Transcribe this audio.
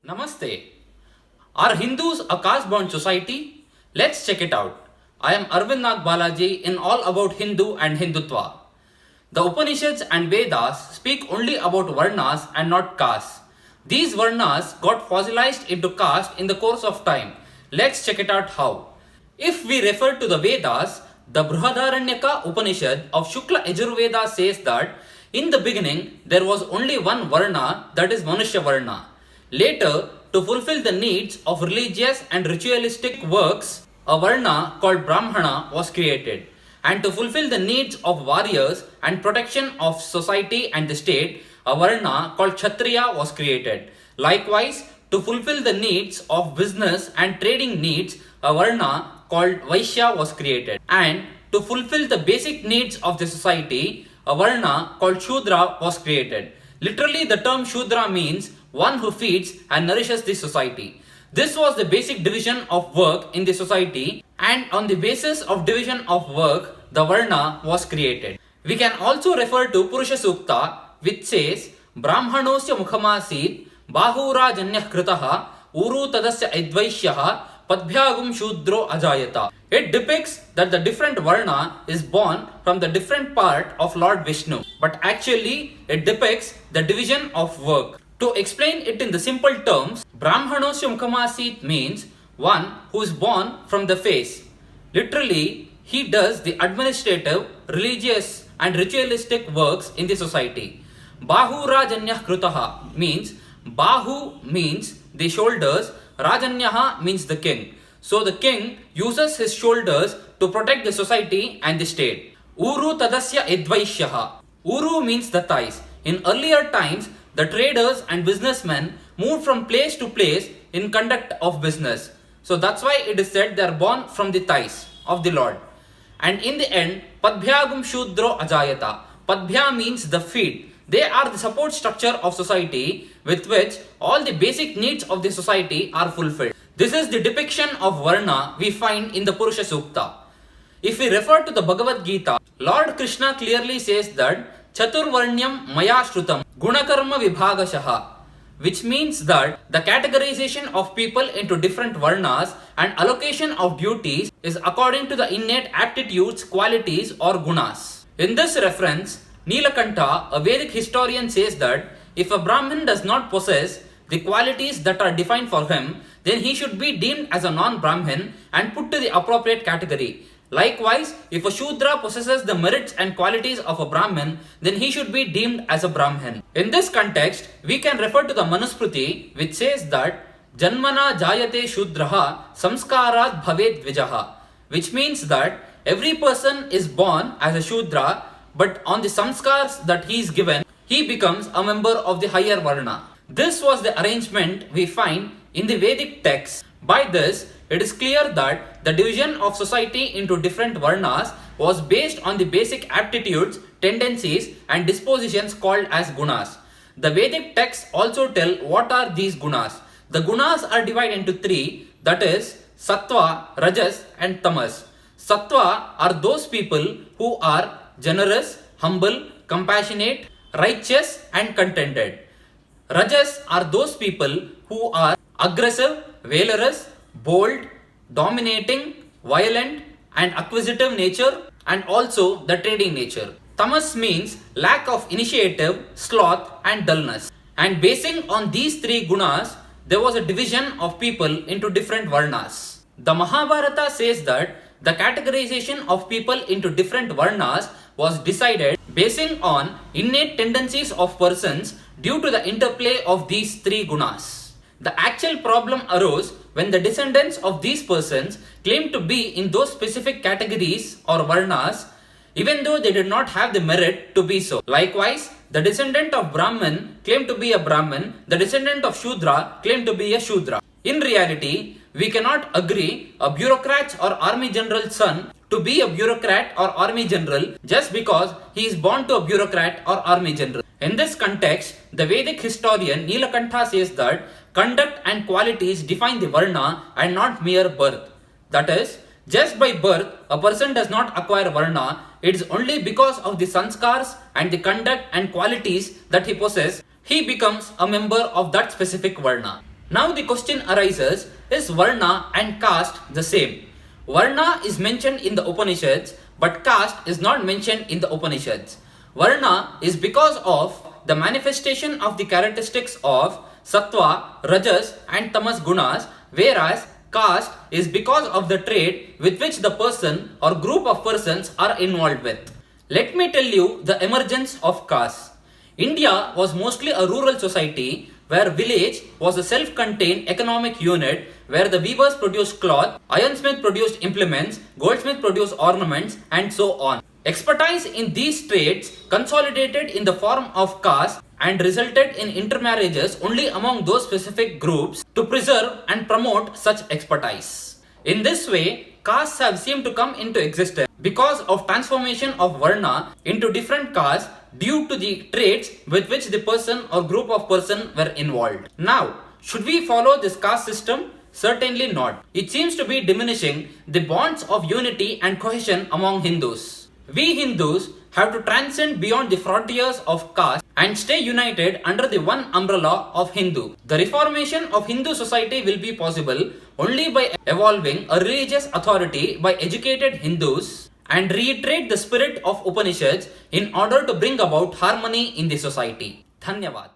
Namaste. Are Hindus a caste-bound society? Let's check it out. I am Arvind Nag Balaji in All About Hindu and Hindutva. The Upanishads and Vedas speak only about Varnas and not castes. These Varnas got fossilized into caste in the course of time. Let's check it out how. If we refer to the Vedas, the Brihadaranyaka Upanishad of Shukla Yajurveda says that in the beginning there was only one Varna, that is Manushya Varna. Later, to fulfill the needs of religious and ritualistic works, a Varna called Brahmana was created. And to fulfill the needs of warriors and protection of society and the state, a Varna called Kshatriya was created. Likewise, to fulfill the needs of business and trading needs, a Varna called Vaishya was created. And to fulfill the basic needs of the society, a Varna called Shudra was created. Literally, the term Shudra means one who feeds and nourishes the society. This was the basic division of work in the society, and on the basis of division of work, the Varna was created. We can also refer to Purusha Sukta, which says, Brahmanosya Mukhamasid, Bahurajanyah Kritaha, Uru Tadasya Advaishyaha, Padbhyagum Shudro Ajayata. It depicts that the different Varna is born from the different part of Lord Vishnu, but actually it depicts the division of work. To explain it in the simple terms, Brahmanosya Mukhamasit means one who is born from the face. Literally, he does the administrative, religious and ritualistic works in the society. Bahu Rajanyah Krutaha means Bahu means the shoulders, Rajanyaha means the king. So the king uses his shoulders to protect the society and the state. Uru Tadasya Edvaishyaha. Uru means the thighs. In earlier times, the traders and businessmen moved from place to place in conduct of business. So that's why it is said they are born from the thighs of the Lord. And in the end, Padbhyagum Shudro Ajayata. Padbhya means the feet. They are the support structure of society with which all the basic needs of the society are fulfilled. This is the depiction of Varna we find in the Purusha Sukta. If we refer to the Bhagavad Gita, Lord Krishna clearly says that Chaturvarnyam Maya Shrutam Gunakarma Vibhagashaha, which means that the categorization of people into different Varnas and allocation of duties is according to the innate aptitudes, qualities or gunas. In this reference, Nilakanta, a Vedic historian, says that if a Brahmin does not possess the qualities that are defined for him, then he should be deemed as a non-Brahmin and put to the appropriate category. Likewise, if a Shudra possesses the merits and qualities of a Brahmin, then he should be deemed as a Brahmin. In this context, we can refer to the Manusmriti, which says that Janmana Jayate Shudraha Samskarat Bhaved Dvijaha, which means that every person is born as a Shudra, but on the samskars that he is given, he becomes a member of the higher Varna. This was the arrangement we find in the Vedic texts. By this, it is clear that the division of society into different Varnas was based on the basic aptitudes, tendencies and dispositions called as gunas. The Vedic texts also tell what are these gunas. The gunas are divided into three, that is Sattva, Rajas and Tamas. Sattva are those people who are generous, humble, compassionate, righteous and contented. Rajas are those people who are aggressive, valorous, bold, dominating, violent and acquisitive nature and also the trading nature. Tamas means lack of initiative, sloth and dullness. And basing on these three gunas, there was a division of people into different Varnas. The Mahabharata says that the categorization of people into different Varnas was decided basing on innate tendencies of persons due to the interplay of these three gunas. The actual problem arose when the descendants of these persons claimed to be in those specific categories or Varnas, even though they did not have the merit to be so. Likewise, the descendant of Brahman claimed to be a Brahman, the descendant of Shudra claimed to be a Shudra. In reality, we cannot agree a bureaucrat's or army general's son to be a bureaucrat or army general just because he is born to a bureaucrat or army general. In this context, the Vedic historian Nilakantha says that conduct and qualities define the Varna and not mere birth. That is, just by birth, a person does not acquire Varna. It is only because of the sanskars and the conduct and qualities that he possesses, he becomes a member of that specific Varna. Now the question arises, is Varna and caste the same? Varna is mentioned in the Upanishads, but caste is not mentioned in the Upanishads. Varna is because of the manifestation of the characteristics of Sattva, Rajas and Tamas gunas, whereas caste is because of the trait with which the person or group of persons are involved with. Let me tell you the emergence of caste. India was mostly a rural society where village was a self-contained economic unit where the weavers produced cloth, ironsmith produced implements, goldsmith produced ornaments and so on. Expertise in these trades consolidated in the form of caste and resulted in intermarriages only among those specific groups to preserve and promote such expertise. In this way, castes have seemed to come into existence because of transformation of Varna into different castes due to the traits with which the person or group of person were involved. Now, should we follow this caste system? Certainly not. It seems to be diminishing the bonds of unity and cohesion among Hindus. We Hindus have to transcend beyond the frontiers of caste and stay united under the one umbrella of Hindu. The reformation of Hindu society will be possible only by evolving a religious authority by educated Hindus and reiterate the spirit of Upanishads in order to bring about harmony in the society. Dhanyavad.